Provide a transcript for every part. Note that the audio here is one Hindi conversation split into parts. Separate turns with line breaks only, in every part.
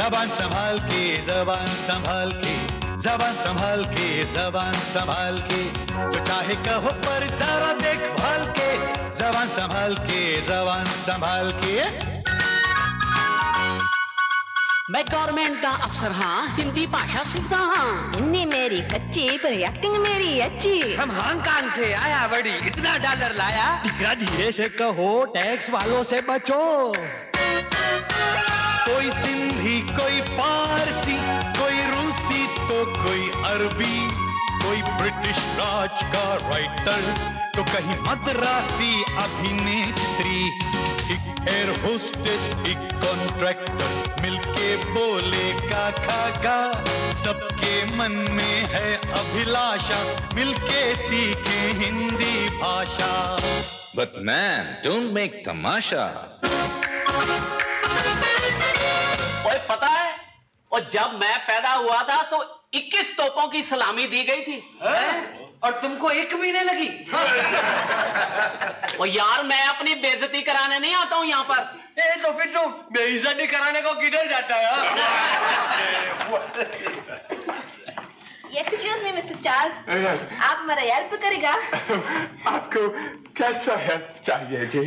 जबान संभाल के, जबान संभाल के, जबान संभाल के, जबान संभाल के, तो चाहे कहो पर जरा देखभाल के, जबान संभाल के, जबान संभाल के।
मैं गवर्नमेंट का अफसर हाँ, हिंदी भाषा सीखता हाँ।
हिंदी मेरी कच्ची पर एक्टिंग मेरी अच्छी।
हम हांगकांग से आया बड़ी, इतना डॉलर लाया।
टिकरा धीरे से कहो, टैक्स वालों से बचो।
कोई सिंधी, कोई पारसी, कोई रूसी तो कोई अरबी, कोई ब्रिटिश राज का राइटर तो कहीं मद्रासी अभिनेत्री, एक एयर होस्टेस, एक कॉन्ट्रैक्टर मिलके बोले का खा का, सबके मन में है अभिलाषा मिलके सीखे हिंदी भाषा।
But man, don't make तमाशा।
ओए पता है, और जब मैं पैदा हुआ था तो 21 तोपों की सलामी दी गई थी।
और तुमको एक भी नहीं लगी?
और यार मैं अपनी बेइज्जती कराने नहीं आता हूँ यहाँ पर।
तो फिर तुम बेइज्जती कराने को किधर जाता है?
एक्सक्यूज मी मिस्टर चार्ल्स, आप हमारा हेल्प करेगा?
आपको कैसा हेल्प चाहिए जी?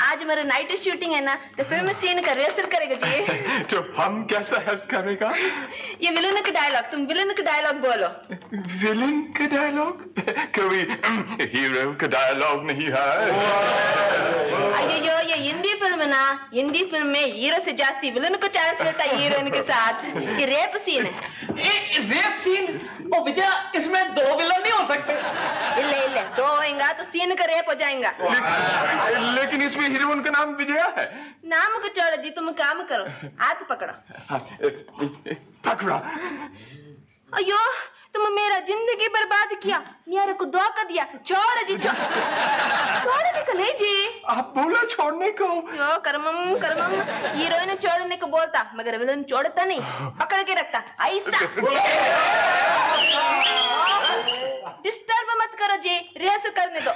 आज हमारा नाइट शूटिंग है ना, तो फिल्म सीन का रिहर्सल करेगा जी।
तो हम कैसा हेल्प करेगा?
ये विलन का डायलॉग, तुम विलन का डायलॉग बोलो।
विलन का डायलॉग? कोई हीरो का डायलॉग नहीं है?
अयो ये हिंदी फिल्म ना, हिंदी फिल्म में हीरो से जास्ती विलन को चांस मिलता है हीरोइन के साथ। ये रेप सीन है।
Rape scene? ओ विजय, इसमें 2 विलन नहीं हो सकते।
इल्ले 2 होएगा तो सीन का रेप हो जाएगा।
लेकिन इसमें हीरोइन का नाम विजया है।
नाम को छोड़ो जी, तुम काम करो, हाथ पकड़ो।
पकड़ा।
अयो तुम मेरा जिंदगी बर्बाद किया, मेरे को धोखा दिया। छोड़ जी, छोड़ने को नहीं जी।
आप बोला छोड़ने को?
यो करमम करमम, हीरोइन छोड़ने को बोलता मगर विलन छोड़ता नहीं, पकड़ के रखता ऐसा। डिस्टर्ब मत करो जी, रिहर्सल करने दो।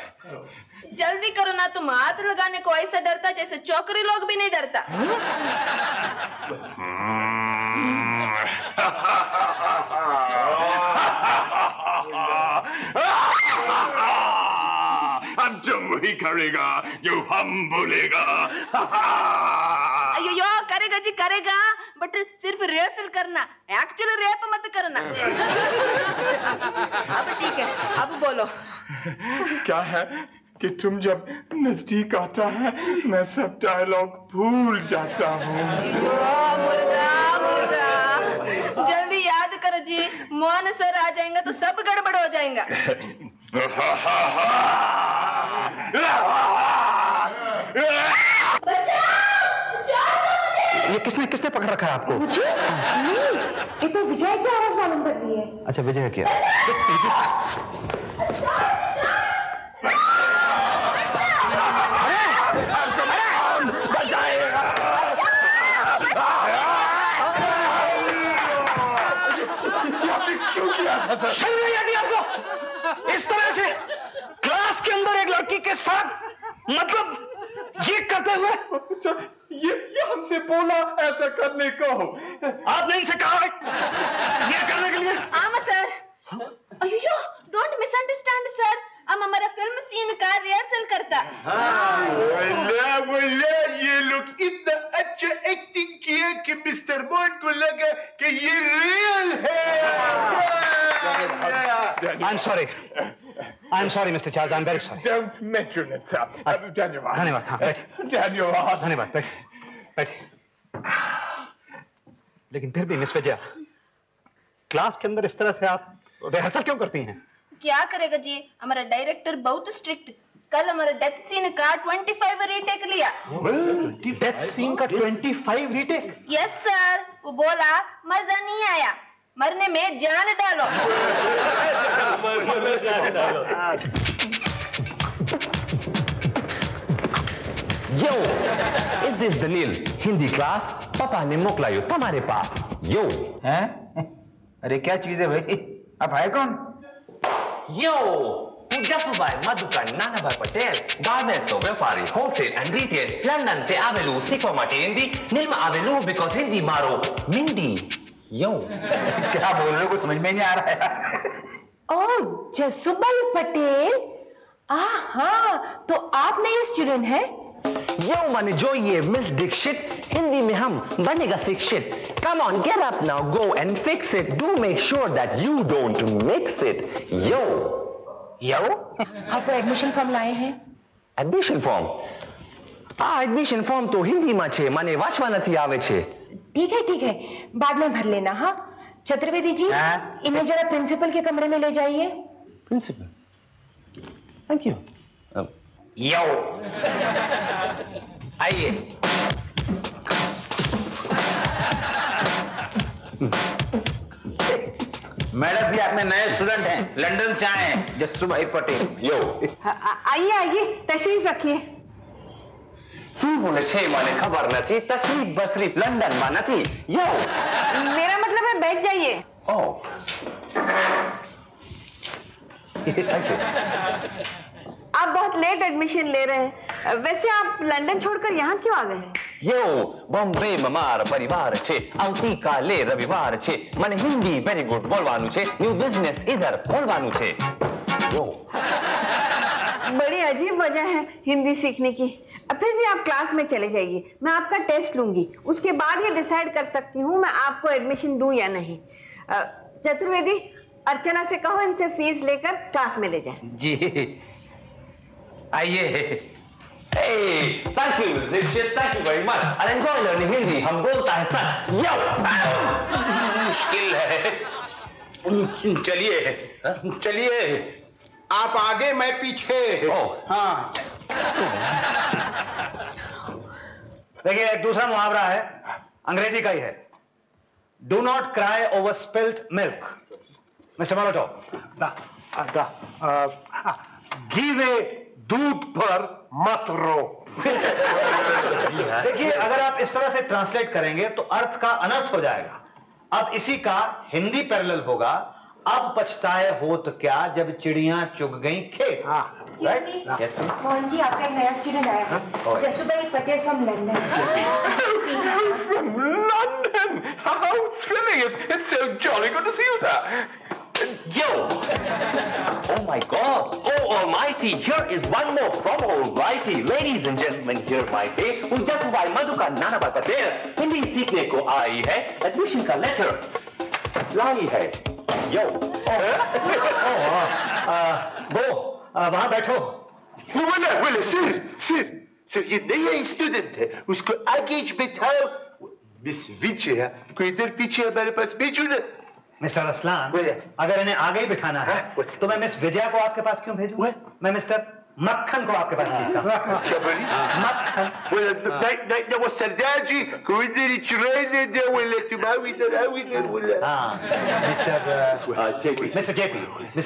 जल्दी करो ना, तुम हाथ लगाने को ऐसा डरता जैसे चौकरी लोग भी नहीं डरता।
अब जो वही करेगा जो हम बोलेगा।
अयो करेगा जी करेगा, बट सिर्फ रिहर्सल करना, एक्चुअली रेप मत करना। अब ठीक है, अब बोलो।
क्या है कि तुम जब नजदीक आता है मैं सब डायलॉग भूल जाता हूँ।
मुर्गा मुर्गा, जल्दी याद करो जी, मोहन सर आ जाएंगे तो सब गड़बड़ हो जाएगा।
ये किसने पकड़ रखा है आपको?
मुझे? नहीं, ये तो विजय की आवाज मालूम पड़ रही है।
अच्छा विजय क्या? आपको इस तरह से क्लास के अंदर एक लड़की के साथ, मतलब ये करते हुए?
ये हमसे बोला ऐसा करने को।
आपने इनसे कहा ये करने के लिए?
आमा सर। अयो डोंट मिसअंडरस्टैंड सर, हम हमारा फिल्म सीन का रिहर्सल करता।
बोले ये लोग इतना अच्छा एक्टिंग किए कि मिस्टर बॉन्ड को लगा कि ये रियल है।
I'm sorry Mr. Charles, I'm very sorry.
Don't mention it, sir. धन्यवाद।
धन्यवाद, हाँ बैठिए।
धन्यवाद।
धन्यवाद, बैठिए। लेकिन फिर भी मिस विजया, क्लास के अंदर इस तरह से आप रिहर्सल क्यों करती हैं?
क्या करेगा जी, हमारा डायरेक्टर बहुत स्ट्रिक्ट। कल हमारा डेथ सीन का 25 रीटेक लिया।
डेथ सीन का 25 रीटेक?
यस सर, वो बोला मजा नहीं आया, मरने में जान डालो।
यो, इज दिस दलील हिंदी क्लास? पापा ने मोकलायो तुम्हारे पास। यो
हैं? अरे क्या चीज है भाई? आप है कौन?
यो, जफुभाई मधुकर नानाभाई पटेल गार्मेंट्स व्यापारी होलसेल एंड रिटेल लंदन ते आवेलू सीखवा माटे हिंदी निल्म आवेलू बिकॉज हिंदी मारो मिंडी यो
क्या बोल रहे हो, कुछ समझ में नहीं आ रहा है।
ओह, जसूभाई पटेल, हाँ, तो आप नए स्टूडेंट हैं?
यो माने जो ये मिस दीक्षित हिंदी में हम बनेगा शिक्षित। Come on get up now go and fix it do make sure that you don't mix it yo yo
आपको एडमिशन फॉर्म लाए हैं?
एडमिशन फॉर्म एडमिशन फॉर्म तो हिंदी में छे माने वाचवा नहीं आवे छे।
ठीक है, बाद में भर लेना। हाँ चतुर्वेदी जी, इन्हें जरा प्रिंसिपल के कमरे में ले जाइए।
Principal, thank you.
यो आइए। मैडम जी, आप में नए स्टूडेंट हैं, लंदन से आए हैं, जसूभाई पटेल। यो
आइए, तशरीफ रखिए।
बोले छे माने खबर न थी, तशरीफ बसरीफ लंदन में न थी। यो
मेरा मतलब है बैठ जाइए।
Oh thank you.
आप बहुत लेट एडमिशन ले रहे हैं। वैसे आप लंदन छोड़कर यहाँ क्यों आ गए हैं?
यो बॉम्बे में मार परिवार छे, आवती काले रविवार छे, मन हिंदी वेरी गुड बोलवानु छे, न्यू बिजनेस इधर खोलवानु छे। यो
बड़ी अजीब वजह है हिंदी सीखने की। फिर भी आप क्लास में चले जाइए, मैं आपका टेस्ट लूंगी, उसके बाद ये डिसाइड कर सकती हूँ मैं आपको एडमिशन दूं या नहीं। चतुर्वेदी, अर्चना से कहो इनसे फीस लेकर क्लास में ले जाए।
जी आइए।
Thank you Dixit, thank you very much. I enjoy learning Hindi. हम बोलता है सर। यो
मुश्किल है। चलिए आप आगे मैं पीछे। हाँ
देखिए, एक दूसरा मुहावरा है, अंग्रेजी का ही है। Do not cry over spilled milk. Mister Molotov,
गीवे दूध पर मत रो।
देखिए, अगर आप इस तरह से ट्रांसलेट करेंगे तो अर्थ का अनर्थ हो जाएगा। अब इसी का हिंदी पैरेलल होगा, अब पछताए होत क्या जब चिड़ियां चुग गई खेत।
मोहन जी, आपका एक नया स्टूडेंट आया है, Jasubhai Patel from London.
London! How thrilling! It's so jolly good to see you, sir. Yo! Oh my God! Oh Almighty! Here is one more from Almighty. Ladies and gentlemen, here my day. Jasubhai Madhukar Nanabhai Patel Hindi सीखने को आई है, एडमिशन का लेटर लाई है। Yo!
गो वहां बैठो।
बोले सर ये नया स्टूडेंट है, उसको आगे बिठाओ। मिस विजया को इधर पीछे हमारे पास भेजो ना।
मिस्टर असलान, अगर इन्हें आगे ही बिठाना है तो मैं मिस विजया को आपके पास क्यों भेजूं? मैं मिस्टर मक्खन को आपके पास भेजता हूं। मक्खन।
नहीं, वो सरदार जी को इधर ही चुराने दे, बोले तुम आओ इधर बोले।
हाँ मिस्टर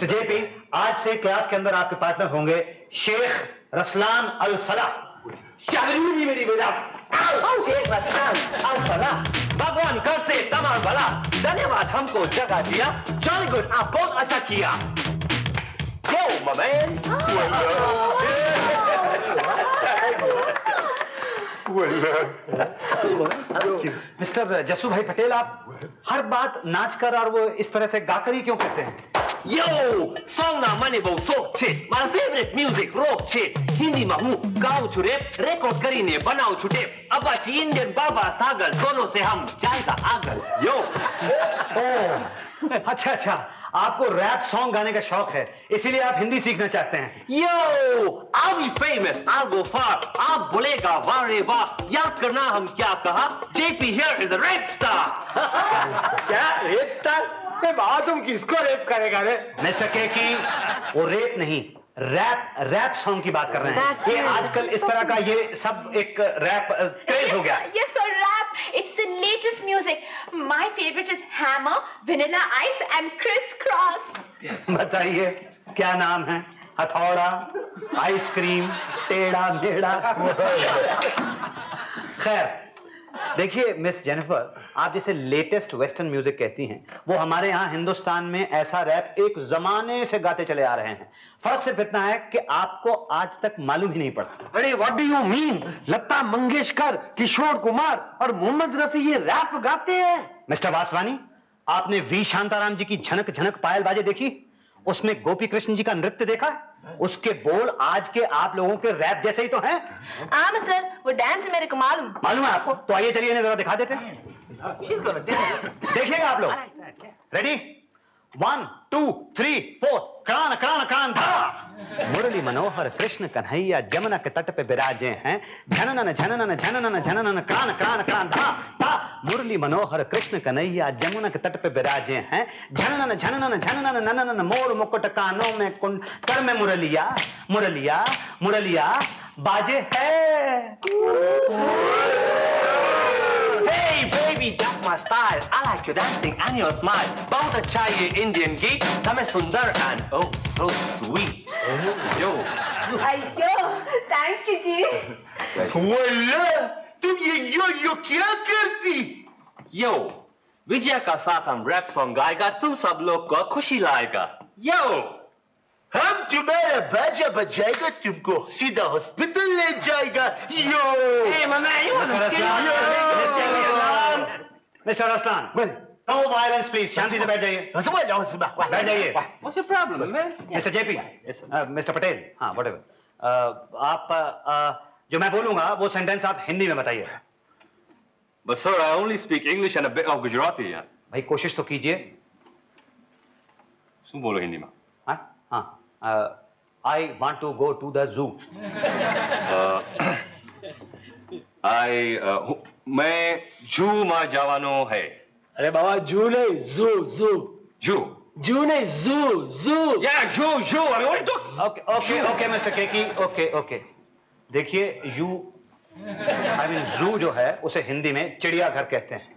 जेपी, आज से क्लास के अंदर आपके पार्टनर होंगे शेख रसलान अल सलाह।
मेरी बेटा शेख रसलान अल सलाह, भगवान कर से तमाम भला, धन्यवाद हमको जगह दिया, जॉली गुड, आप बहुत अच्छा किया। Yo, my man.
Mister Jasubhai Patel, आप हर बात नाच कर और वो इस तरह से गाकर ही क्यों कहते हैं?
Yo, song na mane bau sok che, my favorite music rock che, Hindi में हूँ, गाऊं छु रैप, रिकॉर्ड करीने बनाऊं छु टेप, अपाची इंडियन बाबा सागर, दोनों से हम जाएगा आगल। Yo.
अच्छा, आपको रैप सॉन्ग गाने का शौक है, इसीलिए आप हिंदी सीखना चाहते हैं।
Yo, I'll be famous, I'll go far, आप बोलेगा वाह रे वाह, याद करना हम क्या कहा, JP here is a rap star।
क्या रेप स्टार? बाबा तुम किसको रेप करेगा रे?
मिस्टर केकी, वो रेप नहीं, रैप सॉन्ग की बात कर रहे हैं। ये आजकल इस तरह का ये सब एक रैप क्रेज हो गया।
Yes sir, rap. It's the latest music. My favorite is Hammer, Vanilla Ice and Criss Cross.
बताइए क्या नाम है? हथौड़ा, आइसक्रीम, टेढ़ा मेढ़ा। खैर, देखिए मिस जेनिफर, आप जैसे लेटेस्ट वेस्टर्न म्यूजिक कहती हैं, वो हमारे यहाँ हिंदुस्तान में ऐसा रैप एक जमाने से गाते चले आ रहे हैं। फर्क सिर्फ इतना है कि आपको आज तक मालूम ही नहीं पड़ा।
अरे what do you mean? Lata Mangeshkar, Kishore Kumar और मोहम्मद रफी ये रैप गाते हैं?
मिस्टर वासवानी, आपने वी शांताराम जी की झनक झनक पायल बाजे देखी? उसमें गोपी कृष्ण जी का नृत्य देखा है? उसके बोल आज के आप लोगों के रैप जैसे ही तो हैं।
आम सर, वो डांस मेरे को मालूम
है आपको? तो आइए चलिए इन्हें जरा दिखा देते हैं। देखिएगा आप लोग। रेडी? 1 2 3 4 क्रान क्रान क्रान धा। मुरली मनोहर कृष्ण कन्हैया जमुना के तट पे विराजे हैं, झननन झननन झननन झननन क्रान क्रान क्रान धा धा। मुरली मनोहर कृष्ण कन्हैया जमुना के तट पे विराजे हैं, झननन झननन झननन नननन मोर मुकुट कानों में कुंड कर में मुरलिया मुरलिया मुरलिया बाजे है।
Hey baby, that's my style. I like your dancing and your smile. बहुत अच्छा ये Indian गीत, हमें सुंदर and oh so sweet. Yo.
अयो, थैंक यू जी।
वाला, तुम ये यो क्या करती?
Yo, विजय का साथ हम रैप सॉन्ग गाएगा, तुम सब लोग को खुशी लाएगा. Yo.
हम तुम्हारा बाजा बजाएगा, तुमको सीधा हॉस्पिटल ले जाएगा। Yo.
Hey my man, you wanna
mister Aslan, no violence please. शांति से बैठ जाइए, बैठ जाइए।
What's your problem, man?
Mister JP, mister Patel, हाँ व्हाटएवर, आप जो मैं बोलूंगा वो सेंटेंस आप हिंदी में बताइए।
But sir, I only speak English and a bit of Gujarati. यार।
भाई कोशिश तो कीजिए।
सुन बोलो हिंदी में।
हाँ, I want to go to the zoo.
मैं जू में जावानो है।
अरे बाबा जू नहीं, जू जू
जू
जू नहीं, जू जू।
Yeah, जू।
ओके मिस्टर केकी, ओके। देखिए यू आई मीन जू जो है उसे हिंदी में चिड़ियाघर कहते हैं।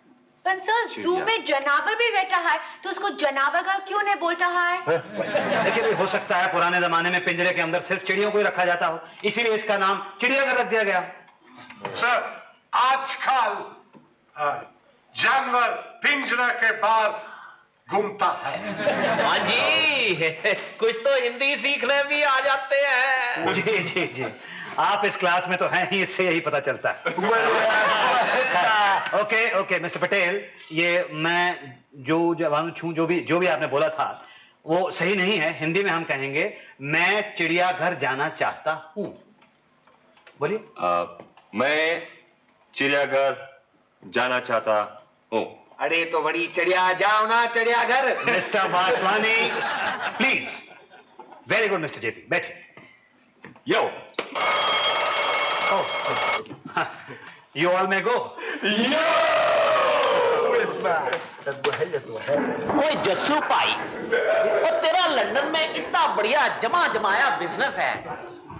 पर सर, जू में जानवर भी रहता है, तो उसको जानवर घर क्यों नहीं बोलता है?
देखिए भाई, हो सकता है पुराने जमाने में पिंजरे के अंदर सिर्फ चिड़ियों को ही रखा जाता हो, इसीलिए इसका नाम चिड़ियाघर रख दिया गया।
सर, आजकल जानवर पिंजरा के बाहर घूमता है।
हाँ जी, कुछ तो हिंदी सीखने भी आ जाते हैं।
जी, आप इस क्लास में तो हैं ही, इससे यही पता चलता है। ओके मिस्टर पटेल, ये मैं जो भी आपने बोला था वो सही नहीं है। हिंदी में हम कहेंगे मैं चिड़ियाघर जाना चाहता हूं। बोलिए।
मैं चिड़ियाघर जाना चाहता हूँ।
अरे तो बड़ी चिड़िया, जाओ ना चिड़ियाघर।
Mister Vaswani please. Very good mister JP, बैठे।
यो।
You all may go.
ओए जस्सू भाई, और तेरा लंदन में इतना बढ़िया जमाया बिजनेस है,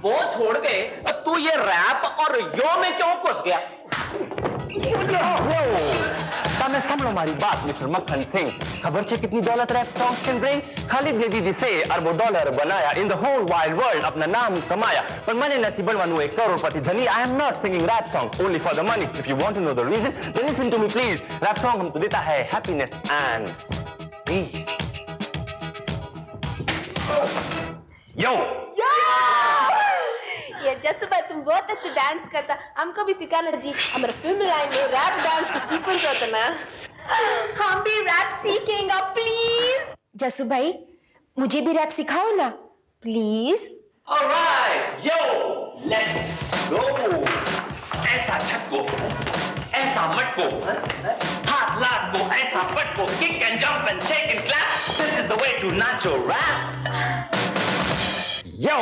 वो छोड़ के तू ये रैप और यो में क्यों घुस गया?
मैं समझो हमारी बात मिस्टर मक्खन सिंह। खबर छे कितनी दौलत rap songs can bring. Khalid Jadidi से अरबों डॉलर बनाया, in the whole wide world अपना नाम कमाया, पर मैंने नहीं बनवानू एक करोड़पति धनी। I am not singing rap songs only for the money. If you want to know the reason then listen to me please. Rap song हमको देता है हैप्पीनेस एंड पीस। यो
ये जस्सू भाई, तुम बहुत अच्छा डांस करता, हमको भी सिखाना जी। हमारे फिल्म लाइन में रैप डांस की सीक्वेंस होता ना, हम भी रैप सीखेंगे प्लीज।
जस्सू भाई, मुझे भी रैप सिखाओ ना please.
Alright yo let's go. ऐसा छक्को, ऐसा मटको, हाथ लाट को, ऐसा पटको, kick and jump and shake and clap, this is the way to नाचो रैप। यो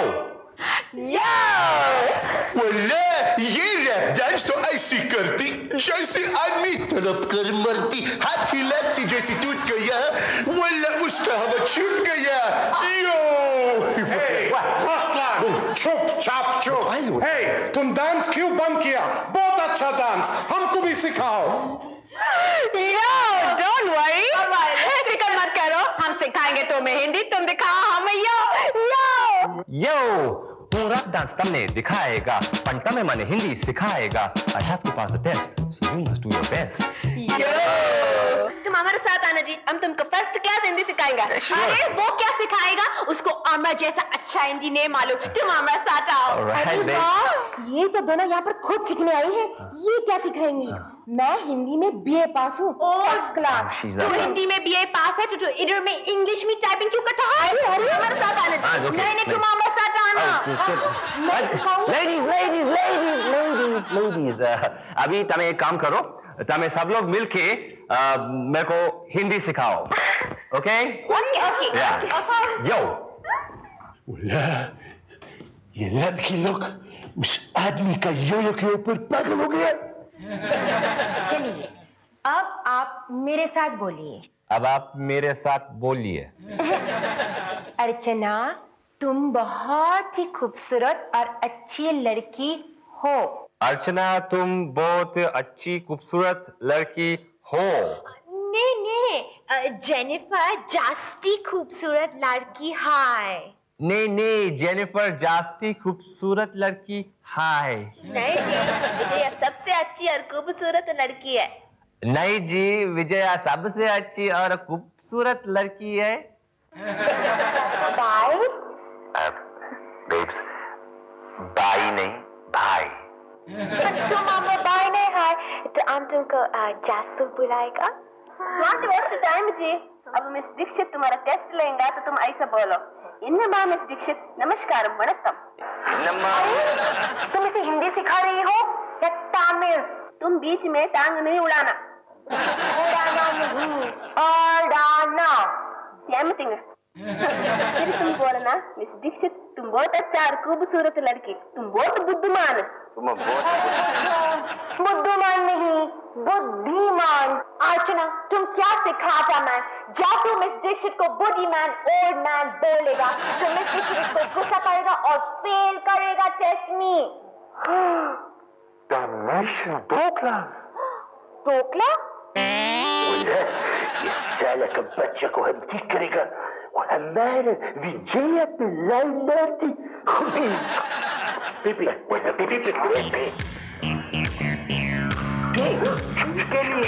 वाला, ये रैप डांस तो ऐसी करती जैसे आदमी तड़प कर मरती, हाथ हिलाती जैसे टूट गया, वाला उसका हवा छूट गया।
चुप। हे, तुम डांस क्यों बंद किया? बहुत अच्छा डांस, हमको भी सिखाओ।
डोंट वरी, फिक्र मत करो, हम सिखाएंगे तुम्हें हिंदी, तुम दिखाओ हमें यो।
यो હું rap dance તમને દિખાएगा પણ તમે મને Hindi સિખાएगा. I have to pass the test, so you must do your best.
तुम हमारे साथ आना जी, हम तुमको फर्स्ट क्लास हिंदी सिखाएंगे. अरे वो क्या सिखाएगा? उसको अमर जैसा अच्छा हिंदी नहीं मालूम. तुम हमारे साथ आओ.
अरे वाह, ये तो दोनों यहाँ पर खुद सीखने आई हैं. ये क्या सिखाएंगी? मैं हिंदी में बीए पास हूँ, फर्स्ट क्लास.
तू हिंदी में बीए पास है तो इधर में इंग्लिश में टाइपिंग क्यों करता है? अरे हमारे साथ आना. नहीं तुम हमारे साथ आना.
Ladies, अभी તમે એક કામ કરો, તમે सब लोग मिलके मेरे को हिंदी सिखाओ. ओके? यो.
ये लड़की लोग उस आदमी का योयो के ऊपर पागल हो गया.
चलिए, अब आप मेरे साथ बोलिए.
अब आप मेरे साथ बोलिए.
अर्चना, तुम बहुत ही खूबसूरत और अच्छी लड़की हो.
अर्चना, तुम बहुत अच्छी खूबसूरत लड़की हो.
नहीं, जेनिफर जास्ती खूबसूरत लड़की है.
नहीं, जेनिफर जास्ती खूबसूरत लड़की है.
नहीं जी, विजया सबसे अच्छी और खूबसूरत लड़की है.
नहीं जी, विजया सबसे अच्छी और खूबसूरत लड़की है.
बाय.
बेब्स, बाई नहीं, भाई.
तुम हमें बाय नहीं है तो हम तुमको जासू बुलाएगा. What's the time जी? अब मिस दीक्षित तुम्हारा टेस्ट लेंगे तो तुम ऐसा बोलो. इन्नमा मिस दीक्षित, नमस्कार, वणक्कम. तुम इसे हिंदी सिखा रही हो या तमिल? तुम बीच में टांग नहीं उड़ाना. उड़ाना सेम थिंग. फिर तुम बोलना, मिस दीक्षित तुम बहुत अच्छा और खूबसूरत लड़की. तुम बहुत बुद्धिमान. बुद्धिमान नहीं, बुद्धिमान. अर्चना, तुम क्या सिखाता मैं? जासू मिस दीक्षित को बुद्धिमान ओल्ड मैन बोलेगा तो मिस दीक्षित को गुस्सा करेगा और फेल करेगा टेस्ट में.
दोकला. इस साले का बच्चा को हम ठीक करेगा और हमारे विजय पे लाइन मारती. पिपी. के लिए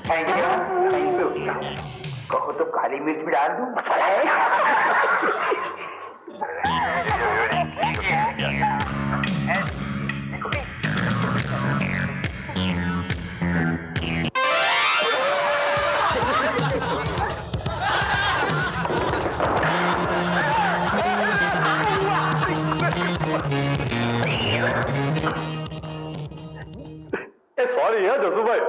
थैंक यू. कहो तो काली मिर्च भी डाल दूं. मसाला है.
सॉरी है जसू भाई.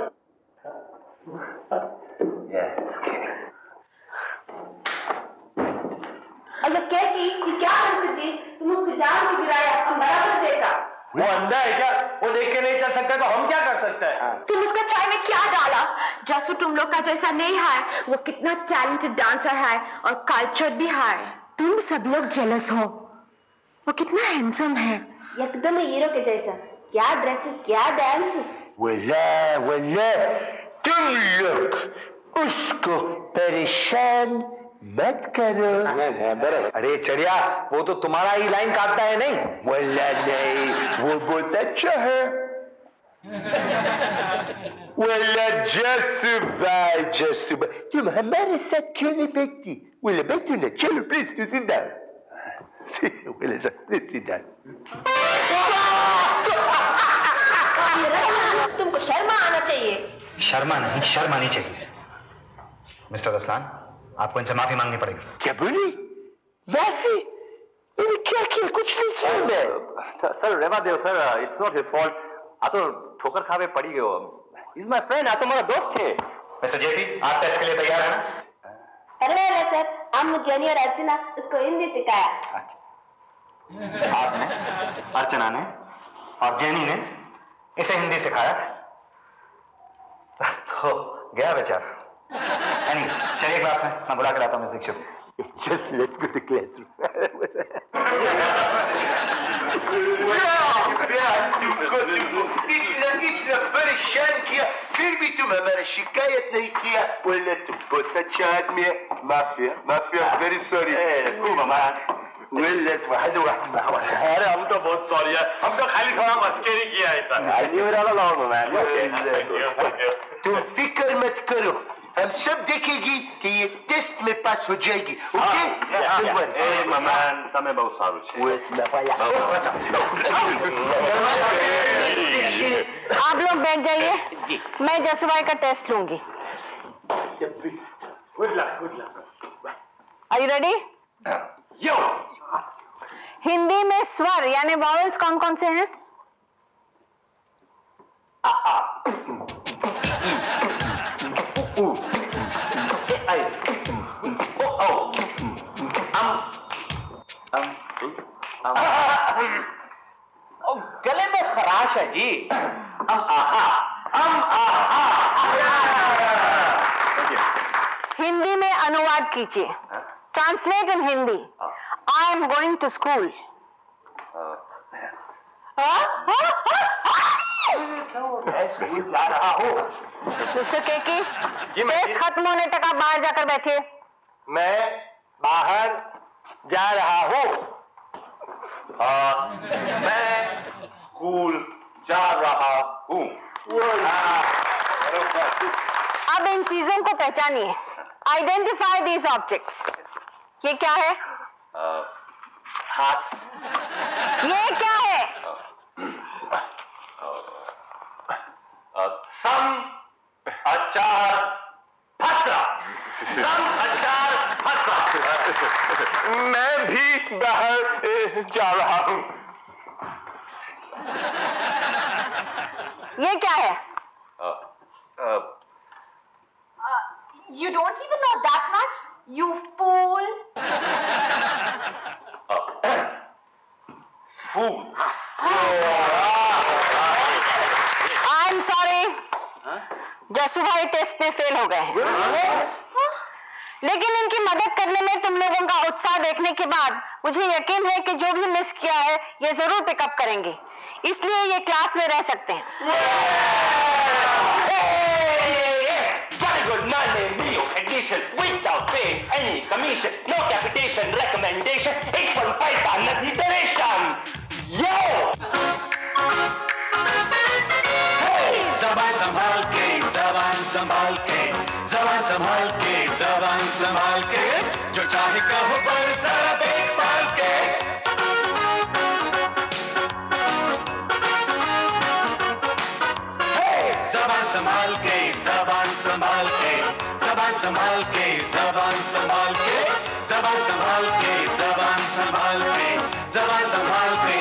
अगर कैसी क्या कर सकती? तुम उसको जान के गिराया, हम बराबर देगा.
वो अंधा है क्या? वो देख के नहीं चल सकता तो हम क्या कर सकते हैं?
तुम उसका चाय में क्या डाला? जासू तुम लोग का जैसा नहीं है. वो कितना टैलेंटेड डांसर है और कल्चर भी है.
तुम सब लोग जेलस हो. वो कितना हैंडसम है.
एकदम हीरो के जैसा. क्या ड्रेस, क्या डांस.
वल्ला तुम लोग उसको परेशान मत करो.
अरे चढ़िया, वो तो तुम्हारा ही लाइन काटता है. नहीं
वल्ला नहीं, वो बहुत अच्छा है. वल्ला जसुबा, तुम हमारे साथ क्यों नहीं बैठती? वल्ला बैठो ना. चलो प्लीज टू सिट डाउन. वल्ला प्लीज सिट डाउन.
तुमको शर्मा आना चाहिए.
शर्मा नहीं, शर्म आनी चाहिए. मिस्टर रसलान, आपको इनसे माफी मांगनी पड़ेगी.
क्या बोली? माफी? मैंने क्या किया? कुछ नहीं किया मैं.
Sir Reva Dev sir, it's not his fault. आ तो ठोकर खावे पड़ी गयो. Is my friend. आ तो मेरा दोस्त है.
मिस्टर जेपी, आप टेस्ट के लिए तैयार हैं ना?
अरे सर, हम जेनी और अर्चना उसको हिंदी सिखाया.
अच्छा, आपने, अर्चना ने और जेनी ने इसे हिंदी सिखाया तो गया बेचारा. चलिए क्लास में, मैं बुला के लाता हूँ miss Dixit.
Just let's go to classroom. इतना परेशान किया फिर भी तुम हमारा शिकायत नहीं किया बोला तुम बहुत अच्छा आदमी है mafia very sorry well let's वाहद
अरे हम तो बहुत सॉरी है हम तो खाली थोड़ा मस्करी किया है सर
तुम फिक्र मत करो हम सब देखेगी कि ये टेस्ट में पास हो जाएगी ओके
મહેમાન તમે બહુ સારું છે
आप लोग बैठ जाइए मैं जसुभाई का टेस्ट लूंगी Are you ready?
यो
हिंदी में स्वर यानी वॉवेल्स कौन कौन से हैं?
गले में खराश है जी
हिंदी में अनुवाद कीजिए translate in Hindi I am going to school
जा रहा हूँ
मिस्टर केकी टेस्ट खत्म होने तक आप बाहर जाकर बैठिए
मैं बाहर जा रहा हूँ मैं स्कूल जा रहा हूँ
अब इन चीजों को पहचानिए आइडेंटिफाई दीज ऑब्जेक्ट्स ये क्या है
हाथ
ये क्या है
सम अचार फसला मैं भी बाहर जा रहा हूँ
ये क्या है
You don't even know that much? You fool!
Fool.
I'm sorry. Jasubhai test में फेल हो गए हैं लेकिन इनकी मदद करने में तुम लोगों का उत्साह देखने के बाद मुझे यकीन है कि जो भी मिस किया है ये जरूर पिकअप करेंगे इसलिए ये क्लास में रह सकते हैं
Addition without paying any commission, no capitation, recommendation, 8.5 नदी duration. Yo!
जबान संभाल के जबान संभाल के जबान संभाल के जबान संभाल के जो चाहे कहो पर जरा देखभाल के जबान संभाल के जबान संभाल के जबान संभाल के जबान संभाल के जबान संभाल के जबान संभाल के जबान संभाल के